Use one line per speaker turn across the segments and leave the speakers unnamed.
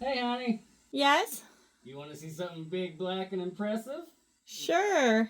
Hey, honey.
Yes?
You want to see something big, black, and impressive?
Sure.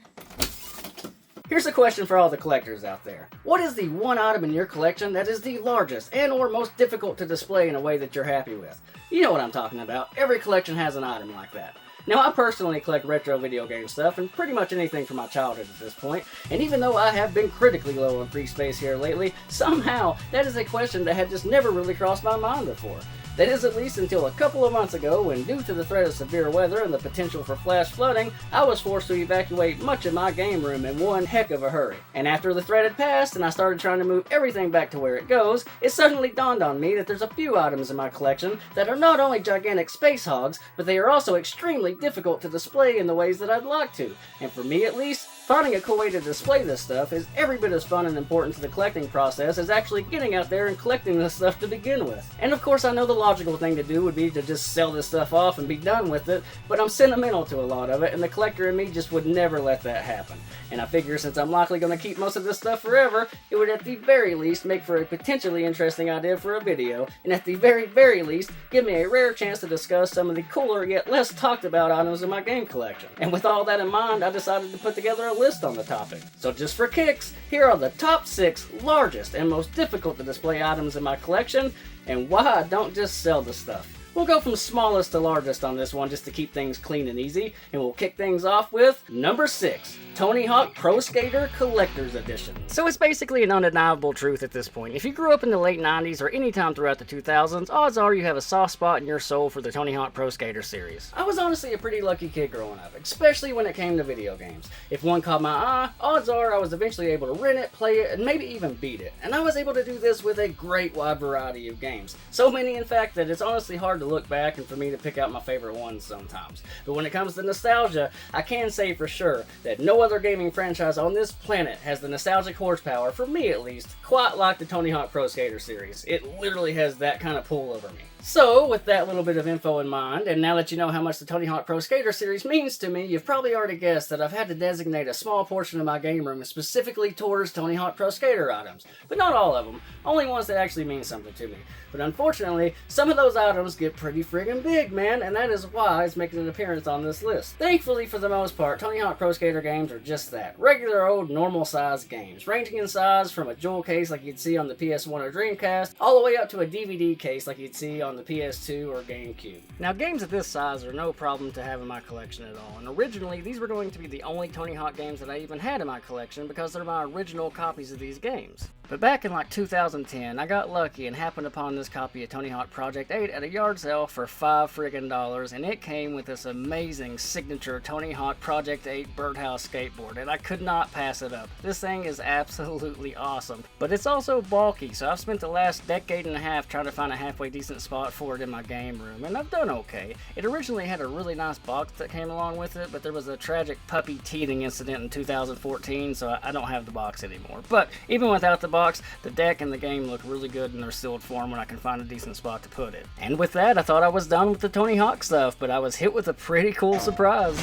Here's a question for all the collectors out there. What is the one item in your collection that is the largest and or most difficult to display in a way that you're happy with? You know what I'm talking about. Every collection has an item like that. Now, I personally collect retro video game stuff and pretty much anything from my childhood at this point, and even though I have been critically low on free space here lately, somehow that is a question that had just never really crossed my mind before. That is at least until a couple of months ago when, due to the threat of severe weather and the potential for flash flooding, I was forced to evacuate much of my game room in one heck of a hurry. And after the threat had passed and I started trying to move everything back to where it goes, it suddenly dawned on me that there's a few items in my collection that are not only gigantic space hogs, but they are also extremely difficult to display in the ways that I'd like to. And for me at least, finding a cool way to display this stuff is every bit as fun and important to the collecting process as actually getting out there and collecting this stuff to begin with. And of course I know the logical thing to do would be to just sell this stuff off and be done with it, but I'm sentimental to a lot of it, and the collector in me just would never let that happen. And I figure since I'm likely going to keep most of this stuff forever, it would at the very least make for a potentially interesting idea for a video, and at the very least, give me a rare chance to discuss some of the cooler yet less talked about items in my game collection. And with all that in mind, I decided to put together a list on the topic. So just for kicks, here are the top 6 largest and most difficult to display items in my collection, and why I don't just sell the stuff. We'll go from smallest to largest on this one just to keep things clean and easy, and we'll kick things off with number 6, Tony Hawk Pro Skater Collector's Edition. So it's basically an undeniable truth at this point. If you grew up in the late 90s or any time throughout the 2000s, odds are you have a soft spot in your soul for the Tony Hawk Pro Skater series. I was honestly a pretty lucky kid growing up, especially when it came to video games. If one caught my eye, odds are I was eventually able to rent it, play it, and maybe even beat it. And I was able to do this with a great wide variety of games. So many in fact that it's honestly hard to look back and for me to pick out my favorite ones sometimes. But when it comes to nostalgia, I can say for sure that no other gaming franchise on this planet has the nostalgic horsepower, for me at least, quite like the Tony Hawk Pro Skater series. It literally has that kind of pull over me. So, with that little bit of info in mind, and now that you know how much the Tony Hawk Pro Skater series means to me, you've probably already guessed that I've had to designate a small portion of my game room specifically towards Tony Hawk Pro Skater items. But not all of them, only ones that actually mean something to me. But unfortunately, some of those items get pretty friggin' big, man, and that is why it's making an appearance on this list. Thankfully, for the most part, Tony Hawk Pro Skater games are just that. Regular old, normal-sized games, ranging in size from a jewel case like you'd see on the PS1 or Dreamcast, all the way up to a DVD case like you'd see on the PS2 or GameCube. Now, games of this size are no problem to have in my collection at all, and originally, these were going to be the only Tony Hawk games that I even had in my collection because they're my original copies of these games. But back in like 2010, I got lucky and happened upon this copy of Tony Hawk Project 8 at a yard sale for $5 friggin', and it came with this amazing signature Tony Hawk Project 8 Birdhouse skateboard, and I could not pass it up. This thing is absolutely awesome, but it's also bulky, so I've spent the last decade and a half trying to find a halfway decent spot for it in my game room, and I've done okay. It originally had a really nice box that came along with it, but there was a tragic puppy teething incident in 2014, so I don't have the box anymore. But even without the box, the deck and the game look really good in their sealed form when I can find a decent spot to put it. And with that, I thought I was done with the Tony Hawk stuff, but I was hit with a pretty cool surprise.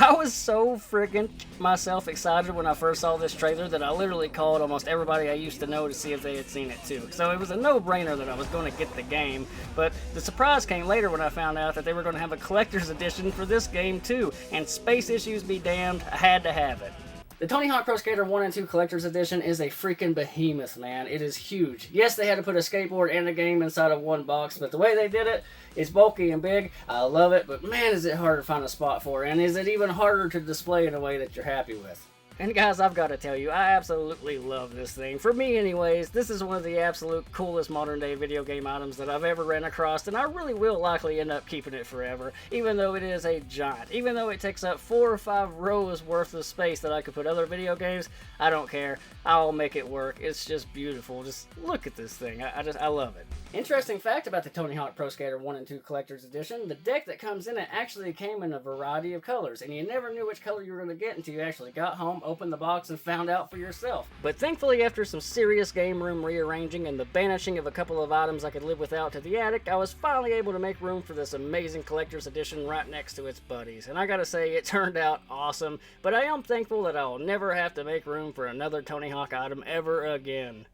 I was so friggin' myself excited when I first saw this trailer that I literally called almost everybody I used to know to see if they had seen it too. So it was a no-brainer that I was going to get the game, but the surprise came later when I found out that they were going to have a collector's edition for this game too, and space issues be damned, I had to have it. The Tony Hawk Pro Skater 1 and 2 Collector's Edition is a freaking behemoth, man. It is huge. Yes, they had to put a skateboard and a game inside of one box, but the way they did it, it's bulky and big. I love it, but man, is it hard to find a spot for it, and is it even harder to display in a way that you're happy with. And guys, I've got to tell you, I absolutely love this thing. For me anyways, this is one of the absolute coolest modern day video game items that I've ever ran across, and I really will likely end up keeping it forever, even though it is a giant. Even though it takes up 4 or 5 rows worth of space that I could put other video games, I don't care. I'll make it work. It's just beautiful. Just look at this thing. I love it. Interesting fact about the Tony Hawk Pro Skater 1 and 2 Collector's Edition, the deck that comes in it actually came in a variety of colors, and you never knew which color you were going to get until you actually got home, opened the box, and found out for yourself. But thankfully, after some serious game room rearranging and the banishing of a couple of items I could live without to the attic, I was finally able to make room for this amazing Collector's Edition right next to its buddies. And I gotta say, it turned out awesome, but I am thankful that I will never have to make room for another Tony Hawk item ever again.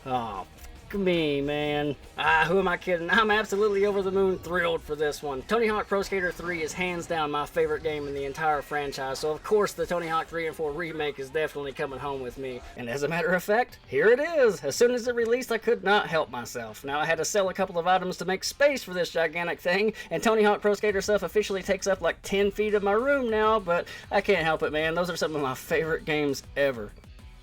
Oh, fuck me, man. Who am I kidding? I'm absolutely over the moon thrilled for this one. Tony Hawk Pro Skater 3 is hands down my favorite game in the entire franchise, so of course the Tony Hawk 3 and 4 remake is definitely coming home with me. And as a matter of fact, here it is. As soon as it released, I could not help myself. Now I had to sell a couple of items to make space for this gigantic thing, and Tony Hawk Pro Skater stuff officially takes up like 10 feet of my room now, but I can't help it, man. Those are some of my favorite games ever.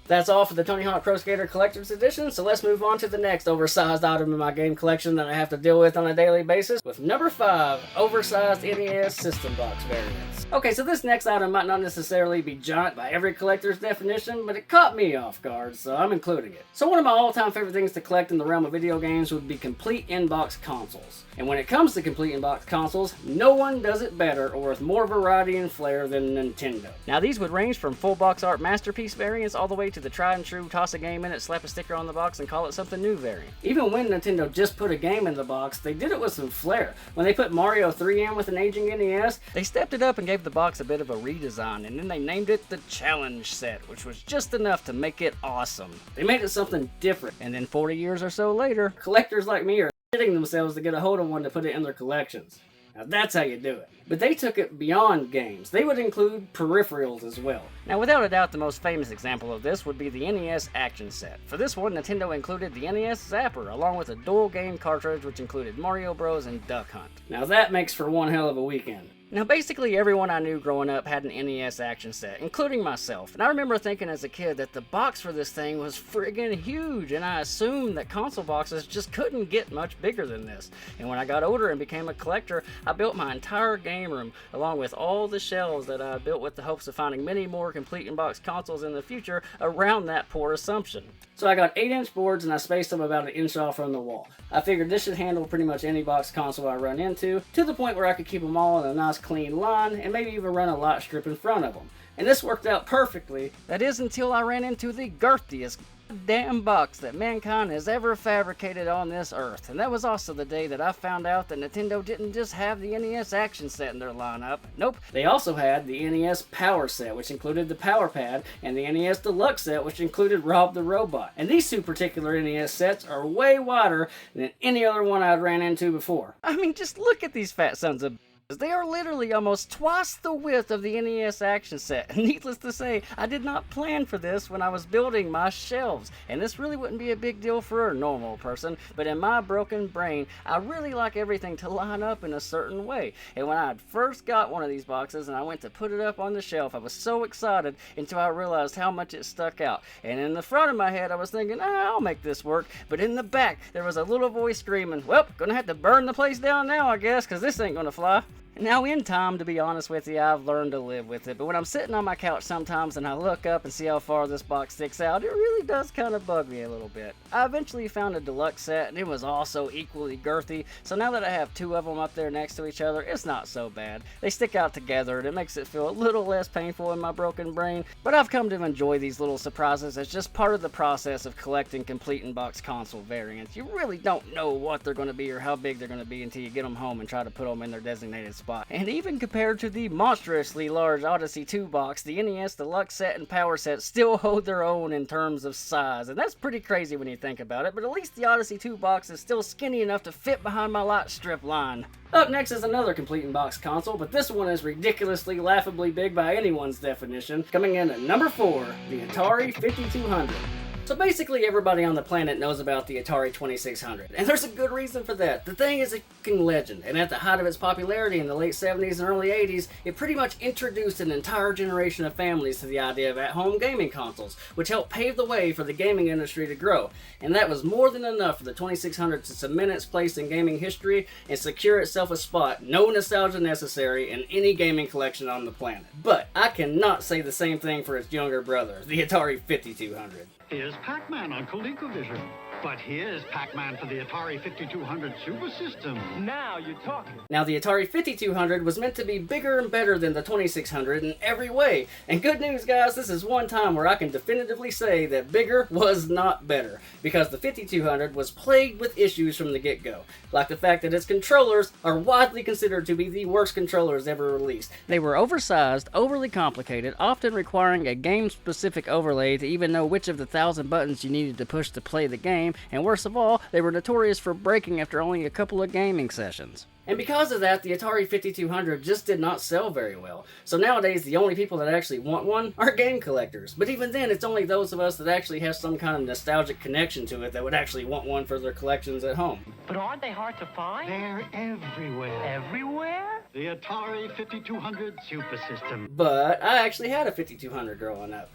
That's all for the Tony Hawk Pro Skater Collector's Edition, so let's move on to the next oversized item in my game collection that I have to deal with on a daily basis, with number 5, oversized NES System Box Variants. Okay, so this next item might not necessarily be giant by every collector's definition, but it caught me off guard, so I'm including it. So one of my all-time favorite things to collect in the realm of video games would be complete in-box consoles. And when it comes to complete in-box consoles, no one does it better or with more variety and flair than Nintendo. Now these would range from full box art masterpiece variants all the way to the tried and true toss a game in it, slap a sticker on the box, and call it something new variant. Even when Nintendo just put a game in the box, they did it with some flair. When they put Mario 3 in with an aging NES, they stepped it up and gave the box a bit of a redesign, and then they named it the Challenge Set, which was just enough to make it awesome. They made it something different, and then 40 years or so later, collectors like me are shitting themselves to get a hold of one to put it in their collections. Now that's how you do it. But they took it beyond games. They would include peripherals as well. Now without a doubt the most famous example of this would be the NES Action Set. For this one, Nintendo included the NES Zapper along with a dual game cartridge which included Mario Bros. And Duck Hunt. Now that makes for one hell of a weekend. Now basically everyone I knew growing up had an NES Action Set, including myself, and I remember thinking as a kid that the box for this thing was friggin' huge, and I assumed that console boxes just couldn't get much bigger than this. And when I got older and became a collector, I built my entire game room, along with all the shelves that I built with the hopes of finding many more complete in-box consoles in the future around that poor assumption. So I got 8-inch boards and I spaced them about an inch off from the wall. I figured this should handle pretty much any box console I run into, to the point where I could keep them all in a nice clean line and maybe even run a lot strip in front of them. And this worked out perfectly. That is until I ran into the girthiest damn box that mankind has ever fabricated on this earth. And that was also the day that I found out that Nintendo didn't just have the NES Action Set in their lineup. Nope, they also had the NES Power Set, which included the Power Pad, and the NES Deluxe Set, which included Rob the Robot. And these two particular NES sets are way wider than any other one I'd ran into before. I mean, just look at these fat sons of... They are literally almost twice the width of the NES Action Set. Needless to say, I did not plan for this when I was building my shelves, and this really wouldn't be a big deal for a normal person, but in my broken brain, I really like everything to line up in a certain way. And when I first got one of these boxes and I went to put it up on the shelf, I was so excited until I realized how much it stuck out. And in the front of my head, I was thinking, I'll make this work, but in the back, there was a little voice screaming, well, gonna have to burn the place down now, I guess, because this ain't gonna fly. Now in time, to be honest with you, I've learned to live with it, but when I'm sitting on my couch sometimes and I look up and see how far this box sticks out, it really does kind of bug me a little bit. I eventually found a deluxe set and it was also equally girthy, so now that I have two of them up there next to each other, it's not so bad. They stick out together and it makes it feel a little less painful in my broken brain, but I've come to enjoy these little surprises as just part of the process of collecting complete in-box console variants. You really don't know what they're going to be or how big they're going to be until you get them home and try to put them in their designated spot. And even compared to the monstrously large Odyssey 2 box, the NES Deluxe Set and Power Set still hold their own in terms of size, and that's pretty crazy when you think about it, but at least the Odyssey 2 box is still skinny enough to fit behind my light strip line. Up next is another complete in-box console, but this one is ridiculously, laughably big by anyone's definition, coming in at number 4, the Atari 5200. So basically everybody on the planet knows about the Atari 2600, and there's a good reason for that. The thing is a fucking legend, and at the height of its popularity in the late 70s and early 80s, it pretty much introduced an entire generation of families to the idea of at-home gaming consoles, which helped pave the way for the gaming industry to grow. And that was more than enough for the 2600 to cement its place in gaming history and secure itself a spot, no nostalgia necessary, in any gaming collection on the planet. But I cannot say the same thing for its younger brother, the Atari 5200.
Here's Pac-Man on ColecoVision. But here's Pac-Man for the Atari 5200 Super System. Now you're talking.
Now the Atari 5200 was meant to be bigger and better than the 2600 in every way. And good news guys, this is one time where I can definitively say that bigger was not better. Because the 5200 was plagued with issues from the get-go. Like the fact that its controllers are widely considered to be the worst controllers ever released. They were oversized, overly complicated, often requiring a game-specific overlay to even know which of the 1,000 buttons you needed to push to play the game, game, and worst of all, they were notorious for breaking after only a couple of gaming sessions. And because of that, the Atari 5200 just did not sell very well. So nowadays, the only people that actually want one are game collectors. But even then, it's only those of us that actually have some kind of nostalgic connection to it that would actually want one for their collections at home.
But aren't they hard to find?
They're everywhere.
Everywhere?
The Atari 5200 Super System.
But I actually had a 5200 growing up.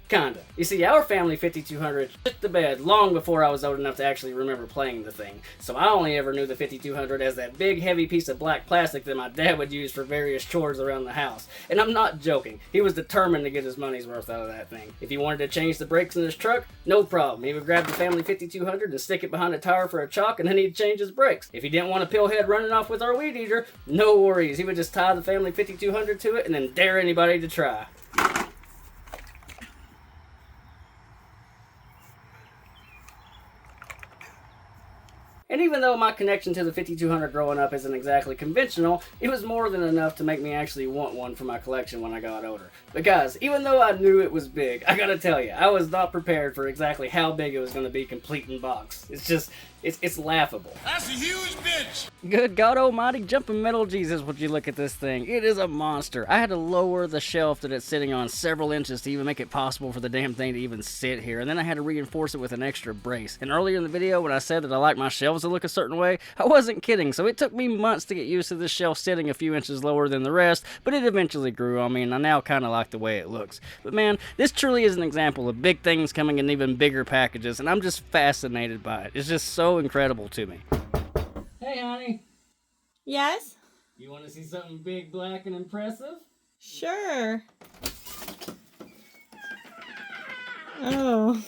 Kinda. You see, our family 5200 shit the bed long before I was old enough to actually remember playing the thing. So I only ever knew the 5200 as that big heavy piece of black plastic that my dad would use for various chores around the house. And I'm not joking. He was determined to get his money's worth out of that thing. If he wanted to change the brakes in his truck, no problem. He would grab the family 5200 and stick it behind a tire for a chalk, and then he'd change his brakes. If he didn't want a pillhead running off with our weed eater, no worries. He would just tie the family 5200 to it and then dare anybody to try. And even though my connection to the 5200 growing up isn't exactly conventional, it was more than enough to make me actually want one for my collection when I got older. But guys, even though I knew it was big, I gotta tell you, I was not prepared for exactly how big it was gonna be complete in box. It's laughable.
That's a huge bitch!
Good God almighty, jumping metal Jesus, would you look at this thing. It is a monster. I had to lower the shelf that it's sitting on several inches to even make it possible for the damn thing to even sit here, and then I had to reinforce it with an extra brace. And earlier in the video, when I said that I like my shelves to look a certain way, I wasn't kidding, so it took me months to get used to this shelf sitting a few inches lower than the rest, but it eventually grew on me, and I now kind of like the way it looks. But man, this truly is an example of big things coming in even bigger packages, and I'm just fascinated by it. It's just so incredible to me. Hey, honey.
Yes?
You want to see something big, black, and impressive?
Sure. Oh.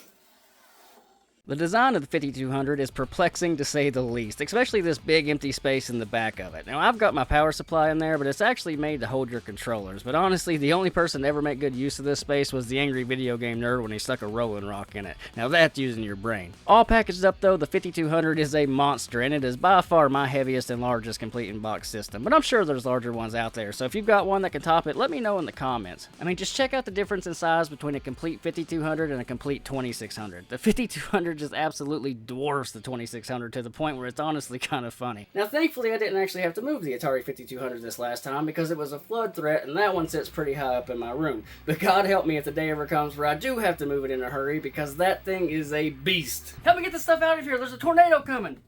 The design of the 5200 is perplexing to say the least, especially this big empty space in the back of it. Now, I've got my power supply in there, but it's actually made to hold your controllers. But honestly, the only person to ever make good use of this space was the angry video game nerd when he stuck a Rolling Rock in it. Now, that's using your brain. All packaged up, though, the 5200 is a monster, and it is by far my heaviest and largest complete in-box system. But I'm sure there's larger ones out there, so if you've got one that can top it, let me know in the comments. I mean, just check out the difference in size between a complete 5200 and a complete 2600. The 5200 just absolutely dwarfs the 2600 to the point where it's honestly kind of funny. Now, thankfully, I didn't actually have to move the Atari 5200 this last time because it was a flood threat, and that one sits pretty high up in my room. But God help me if the day ever comes where I do have to move it in a hurry, because that thing is a beast. Help me get this stuff out of here. There's a tornado coming.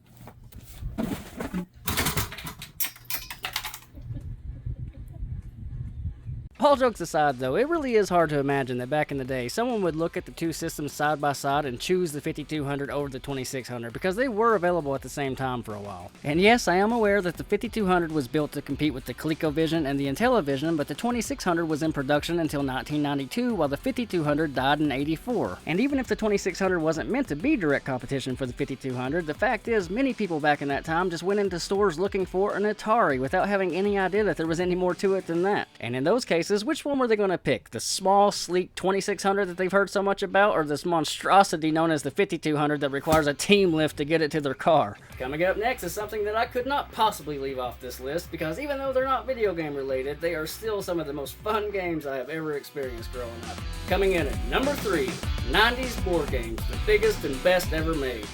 All jokes aside, though, it really is hard to imagine that back in the day, someone would look at the two systems side by side and choose the 5200 over the 2600, because they were available at the same time for a while. And yes, I am aware that the 5200 was built to compete with the ColecoVision and the Intellivision, but the 2600 was in production until 1992, while the 5200 died in '84. And even if the 2600 wasn't meant to be direct competition for the 5200, the fact is, many people back in that time just went into stores looking for an Atari without having any idea that there was any more to it than that. And in those cases, which one were they going to pick? The small, sleek 2600 that they've heard so much about, or this monstrosity known as the 5200 that requires a team lift to get it to their car? Coming up next is something that I could not possibly leave off this list, because even though they're not video game related, they are still some of the most fun games I have ever experienced growing up. Coming in at number 3, 90s board games, the biggest and best ever made.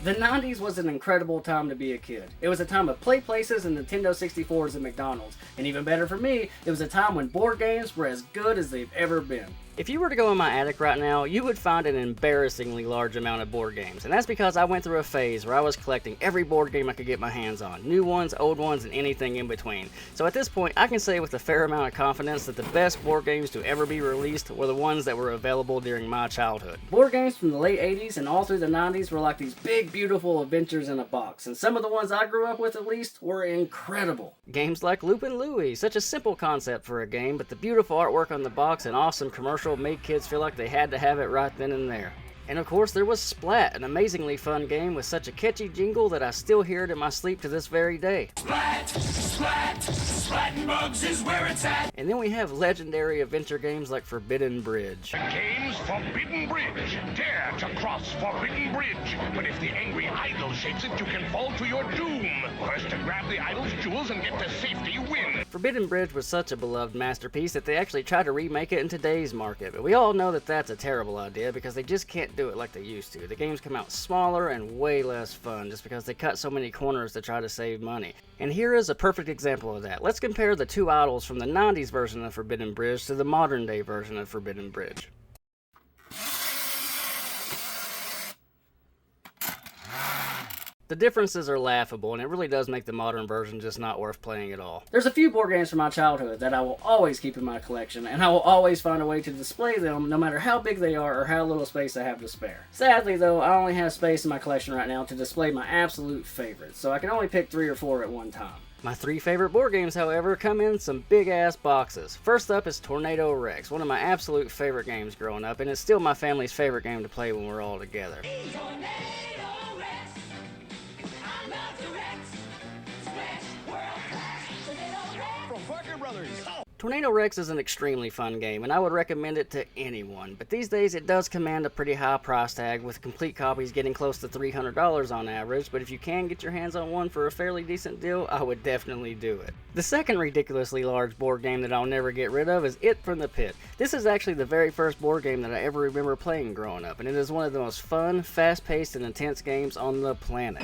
The 90s was an incredible time to be a kid. It was a time of play places and Nintendo 64s and McDonald's. And even better for me, it was a time when board games were as good as they've ever been. If you were to go in my attic right now, you would find an embarrassingly large amount of board games. And that's because I went through a phase where I was collecting every board game I could get my hands on. New ones, old ones, and anything in between. So at this point, I can say with a fair amount of confidence that the best board games to ever be released were the ones that were available during my childhood. Board games from the late 80s and all through the 90s were like these big, beautiful adventures in a box. And some of the ones I grew up with, at least, were incredible. Games like Loopin' Louie, such a simple concept for a game, but the beautiful artwork on the box and awesome commercial made kids feel like they had to have it right then and there. And of course there was Splat, an amazingly fun game with such a catchy jingle that I still hear it in my sleep to this very day.
Splat! Splat! Slatting bugs is where it's at.
And then we have legendary adventure games like Forbidden Bridge.
Game's Forbidden Bridge. Dare to cross Forbidden Bridge. But if the angry idol shapes it, you can fall to your doom. First to grab the idol's jewels and get to safety, win.
Forbidden Bridge was such a beloved masterpiece that they actually tried to remake it in today's market. But we all know that that's a terrible idea because they just can't do it like they used to. The games come out smaller and way less fun just because they cut so many corners to try to save money. And here is a perfect example of that. Let's compare the two idols from the 90s version of Forbidden Bridge to the modern day version of Forbidden Bridge. The differences are laughable, and it really does make the modern version just not worth playing at all. There's a few board games from my childhood that I will always keep in my collection, and I will always find a way to display them no matter how big they are or how little space I have to spare. Sadly though, I only have space in my collection right now to display my absolute favorites, so I can only pick 3 or 4 at one time. My 3 favorite board games, however, come in some big-ass boxes. First up is Tornado Rex, one of my absolute favorite games growing up, and it's still my family's favorite game to play when we're all together. Tornado Rex is an extremely fun game, and I would recommend it to anyone, but these days it does command a pretty high price tag, with complete copies getting close to $300 on average, but if you can get your hands on one for a fairly decent deal, I would definitely do it. The second ridiculously large board game that I'll never get rid of is It from the Pit. This is actually the very first board game that I ever remember playing growing up, and it is one of the most fun, fast-paced, and intense games on the planet.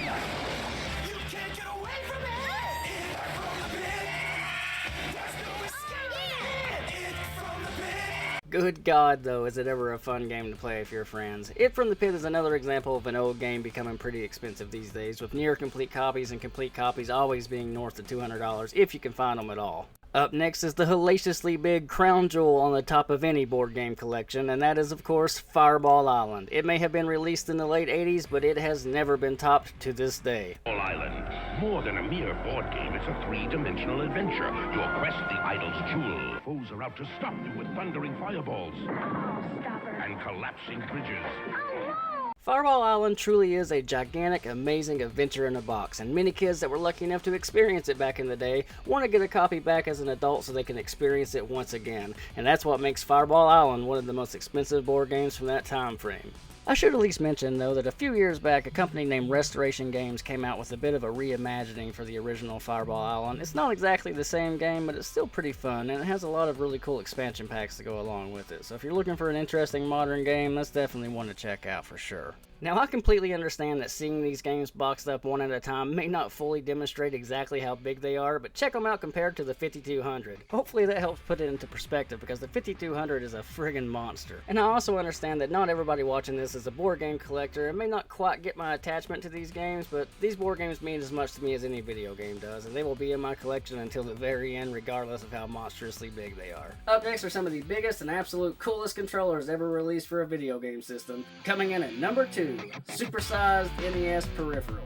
Good God, though, is it ever a fun game to play with your friends. It from the Pit is another example of an old game becoming pretty expensive these days, with near complete copies and complete copies always being north of $200 if you can find them at all. Up next is the hellaciously big crown jewel on the top of any board game collection, and that is, of course, Fireball Island. It may have been released in the late 80s, but it has never been topped to this day.
Fireball Island. More than a mere board game, it's a three-dimensional adventure. Your quest, the idol's jewel. Foes are out to stop you with thundering fireballs. And collapsing bridges.
Fireball Island truly is a gigantic, amazing adventure in a box, and many kids that were lucky enough to experience it back in the day want to get a copy back as an adult so they can experience it once again, and that's what makes Fireball Island one of the most expensive board games from that time frame. I should at least mention, though, that a few years back, a company named Restoration Games came out with a bit of a reimagining for the original Fireball Island. It's not exactly the same game, but it's still pretty fun, and it has a lot of really cool expansion packs to go along with it. So if you're looking for an interesting modern game, that's definitely one to check out for sure. Now, I completely understand that seeing these games boxed up one at a time may not fully demonstrate exactly how big they are, but check them out compared to the 5200. Hopefully that helps put it into perspective, because the 5200 is a friggin' monster. And I also understand that not everybody watching this is a board game collector and may not quite get my attachment to these games, but these board games mean as much to me as any video game does, and they will be in my collection until the very end, regardless of how monstrously big they are. Up next are some of the biggest and absolute coolest controllers ever released for a video game system. Coming in at number 2. Supersized NES Peripherals.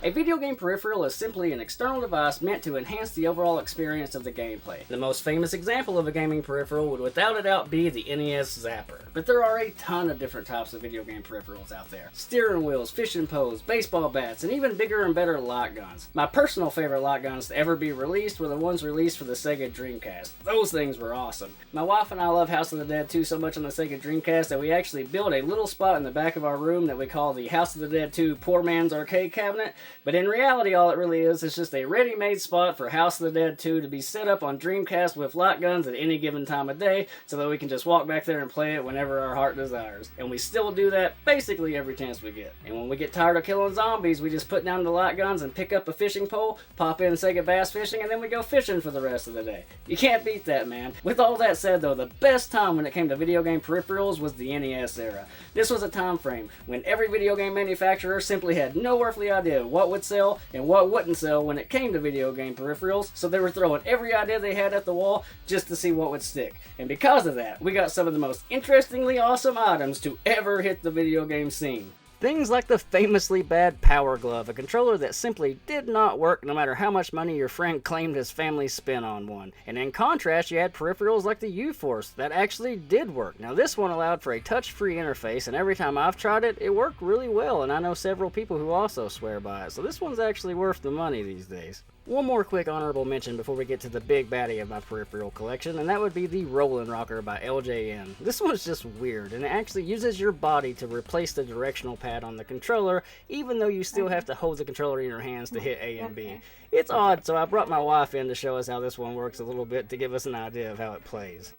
A video game peripheral is simply an external device meant to enhance the overall experience of the gameplay. The most famous example of a gaming peripheral would without a doubt be the NES Zapper. But there are a ton of different types of video game peripherals out there. Steering wheels, fishing poles, baseball bats, and even bigger and better light guns. My personal favorite light guns to ever be released were the ones released for the Sega Dreamcast. Those things were awesome. My wife and I love House of the Dead 2 so much on the Sega Dreamcast that we actually built a little spot in the back of our room that we call the House of the Dead 2 Poor Man's Arcade Cabinet. But in reality, all it really is just a ready-made spot for House of the Dead 2 to be set up on Dreamcast with light guns at any given time of day, so that we can just walk back there and play it whenever our heart desires. And we still do that basically every chance we get. And when we get tired of killing zombies, we just put down the light guns and pick up a fishing pole, pop in Sega Bass Fishing, and then we go fishing for the rest of the day. You can't beat that, man. With all that said, though, the best time when it came to video game peripherals was the NES era. This was a time frame when every video game manufacturer simply had no earthly idea what would sell and what wouldn't sell when it came to video game peripherals, so they were throwing every idea they had at the wall just to see what would stick. And because of that, we got some of the most interestingly awesome items to ever hit the video game scene. Things like the famously bad Power Glove, a controller that simply did not work no matter how much money your friend claimed his family spent on one. And in contrast, you had peripherals like the U-Force that actually did work. Now this one allowed for a touch-free interface, and every time I've tried it, it worked really well, and I know several people who also swear by it, so this one's actually worth the money these days. One more quick honorable mention before we get to the big baddie of my peripheral collection, and that would be the Rollin' Rocker by LJN. This one's just weird, and it actually uses your body to replace the directional pad on the controller, even though you still have to hold the controller in your hands to hit A and B. It's odd, so I brought my wife in to show us how this one works a little bit to give us an idea of how it plays.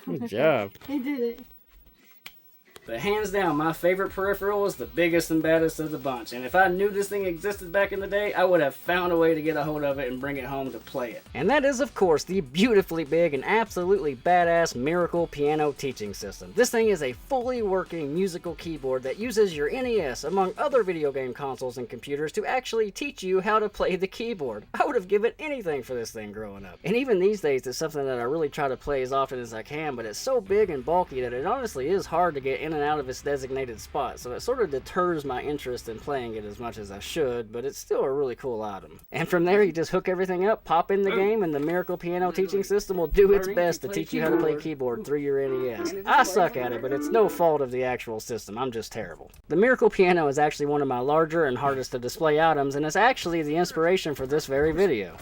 Good job.
I did it.
But hands down, my favorite peripheral is the biggest and baddest of the bunch. And if I knew this thing existed back in the day, I would have found a way to get a hold of it and bring it home to play it. And that is, of course, the beautifully big and absolutely badass Miracle Piano Teaching System. This thing is a fully working musical keyboard that uses your NES, among other video game consoles and computers, to actually teach you how to play the keyboard. I would have given anything for this thing growing up. And even these days, it's something that I really try to play as often as I can, but it's so big and bulky that it honestly is hard to get in and out of its designated spot, so it sort of deters my interest in playing it as much as I should, but it's still a really cool item. And from there, you just hook everything up, pop in the game, and the Miracle Piano Teaching System will do its best to teach you how to play keyboard through your NES. I suck at it, but it's no fault of the actual system. I'm just terrible. The Miracle Piano is actually one of my larger and hardest to display items, and it's actually the inspiration for this very video.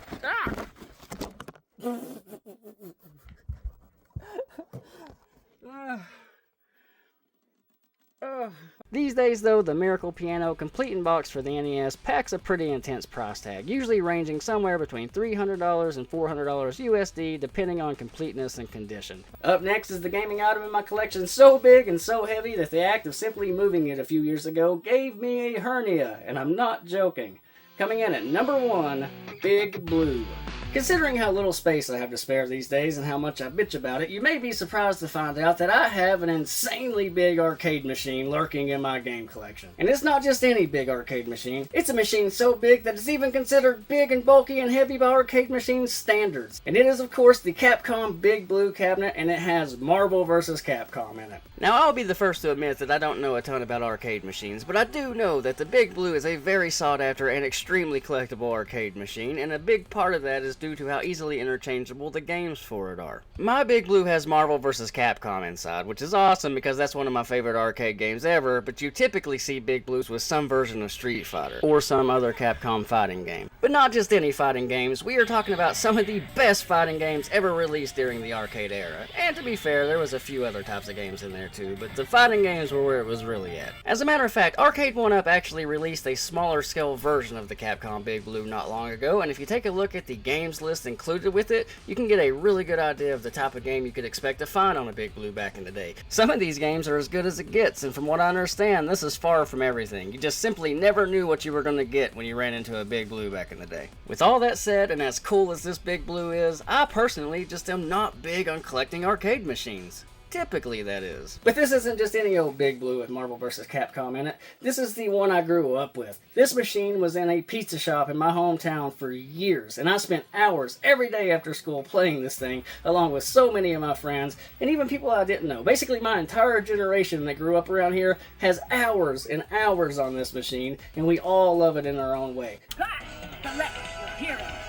These days, though, the Miracle Piano Complete in Box for the NES packs a pretty intense price tag, usually ranging somewhere between $300 and $400 USD, depending on completeness and condition. Up next is the gaming item in my collection so big and so heavy that the act of simply moving it a few years ago gave me a hernia, and I'm not joking. Coming in at number 1, Big Blue. Considering how little space I have to spare these days and how much I bitch about it, you may be surprised to find out that I have an insanely big arcade machine lurking in my game collection. And it's not just any big arcade machine, it's a machine so big that it's even considered big and bulky and heavy by arcade machine standards. And it is, of course, the Capcom Big Blue cabinet, and it has Marvel vs. Capcom in it. Now, I'll be the first to admit that I don't know a ton about arcade machines, but I do know that the Big Blue is a very sought after and extremely collectible arcade machine, and a big part of that is due to how easily interchangeable the games for it are. My Big Blue has Marvel vs. Capcom inside, which is awesome because that's one of my favorite arcade games ever, but you typically see Big Blues with some version of Street Fighter, or some other Capcom fighting game. But not just any fighting games, we are talking about some of the best fighting games ever released during the arcade era. And to be fair, there was a few other types of games in there too, but the fighting games were where it was really at. As a matter of fact, Arcade 1-Up actually released a smaller scale version of the Capcom Big Blue not long ago, and if you take a look at the games list included with it, you can get a really good idea of the type of game you could expect to find on a Big Blue back in the day. Some of these games are as good as it gets, and from what I understand, this is far from everything. You just simply never knew what you were going to get when you ran into a Big Blue back in the day. With all that said, and as cool as this Big Blue is, I personally just am not big on collecting arcade machines. Typically, that is. But this isn't just any old Big Blue with Marvel vs. Capcom in it. This is the one I grew up with. This machine was in a pizza shop in my hometown for years, and I spent hours every day after school playing this thing, along with so many of my friends, and even people I didn't know. Basically, my entire generation that grew up around here has hours and hours on this machine, and we all love it in our own way.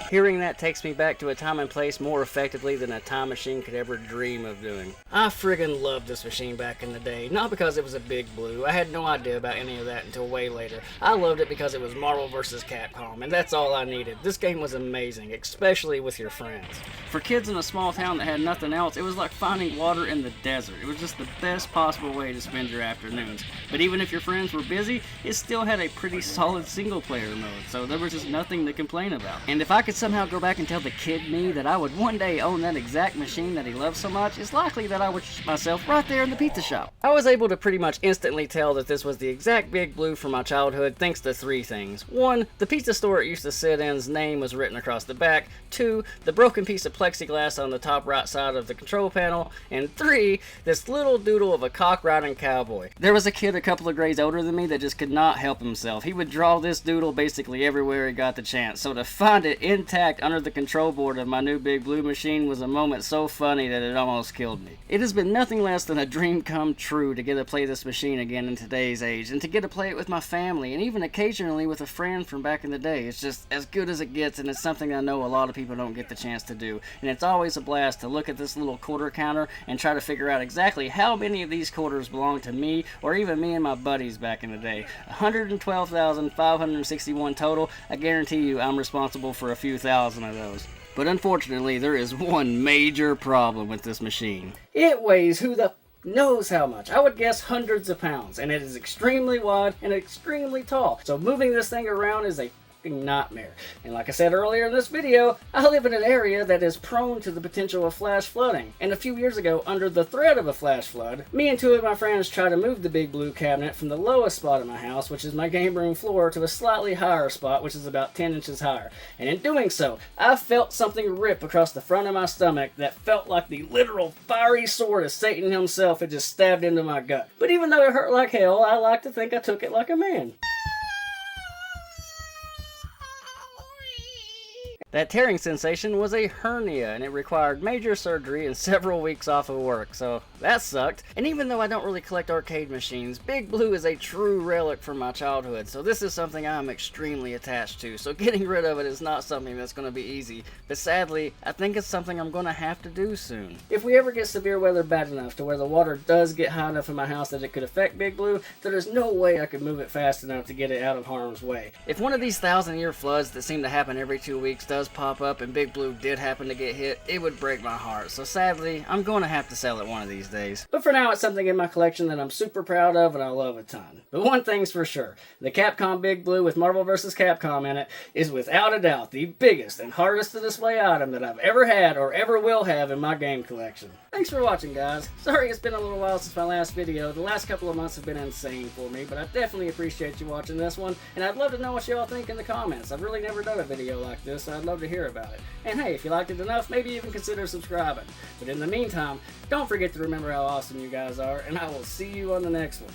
Hearing that takes me back to a time and place more effectively than a time machine could ever dream of doing. I friggin' loved this machine back in the day, not because it was a Big Blue. I had no idea about any of that until way later. I loved it because it was Marvel vs. Capcom, and that's all I needed. This game was amazing, especially with your friends. For kids in a small town that had nothing else, it was like finding water in the desert. It was just the best possible way to spend your afternoons. But even if your friends were busy, it still had a pretty solid single-player mode, so there was just nothing to complain about. And if I could somehow go back and tell the kid me that I would one day own that exact machine that he loves so much, it's likely that I would shoot myself right there in the pizza shop. I was able to pretty much instantly tell that this was the exact Big Blue from my childhood thanks to 3 things. 1, the pizza store it used to sit in's name was written across the back. 2, the broken piece of plexiglass on the top right side of the control panel. And 3, this little doodle of a cock-riding cowboy. There was a kid a couple of grades older than me that just could not help himself. He would draw this doodle basically everywhere he got the chance, so to find it in intact under the control board of my new Big Blue machine was a moment so funny that it almost killed me. It has been nothing less than a dream come true to get to play this machine again in today's age, and to get to play it with my family, and even occasionally with a friend from back in the day. It's just as good as it gets, and it's something I know a lot of people don't get the chance to do. And it's always a blast to look at this little quarter counter and try to figure out exactly how many of these quarters belong to me, or even me and my buddies back in the day. 112,561 total. I guarantee you I'm responsible for a few thousand of those. But unfortunately, there is one major problem with this machine. It weighs who the knows how much. I would guess hundreds of pounds, and it is extremely wide and extremely tall. So moving this thing around is a nightmare. And like I said earlier in this video, I live in an area that is prone to the potential of flash flooding. And a few years ago, under the threat of a flash flood, me and two of my friends tried to move the Big Blue cabinet from the lowest spot of my house, which is my game room floor, to a slightly higher spot, which is about 10 inches higher. And in doing so, I felt something rip across the front of my stomach that felt like the literal fiery sword of Satan himself had just stabbed into my gut. But even though it hurt like hell, I like to think I took it like a man. That tearing sensation was a hernia, and it required major surgery and several weeks off of work, so that sucked. And even though I don't really collect arcade machines, Big Blue is a true relic from my childhood, so this is something I'm extremely attached to, so getting rid of it is not something that's going to be easy. But sadly, I think it's something I'm going to have to do soon. If we ever get severe weather bad enough to where the water does get high enough in my house that it could affect Big Blue, there's no way I could move it fast enough to get it out of harm's way. If one of these 1,000-year floods that seem to happen every 2 weeks does pop up and Big Blue did happen to get hit, it would break my heart. So sadly, I'm going to have to sell it one of these days. But for now, it's something in my collection that I'm super proud of and I love a ton. But one thing's for sure, the Capcom Big Blue with Marvel vs. Capcom in it is without a doubt the biggest and hardest to display item that I've ever had or ever will have in my game collection. Thanks for watching, guys. Sorry it's been a little while since my last video. The last couple of months have been insane for me, but I definitely appreciate you watching this one, and I'd love to know what y'all think in the comments. I've really never done a video like this, so I'd love to hear about it. And hey, if you liked it enough, maybe even consider subscribing. But in the meantime, don't forget to remember how awesome you guys are, and I will see you on the next one.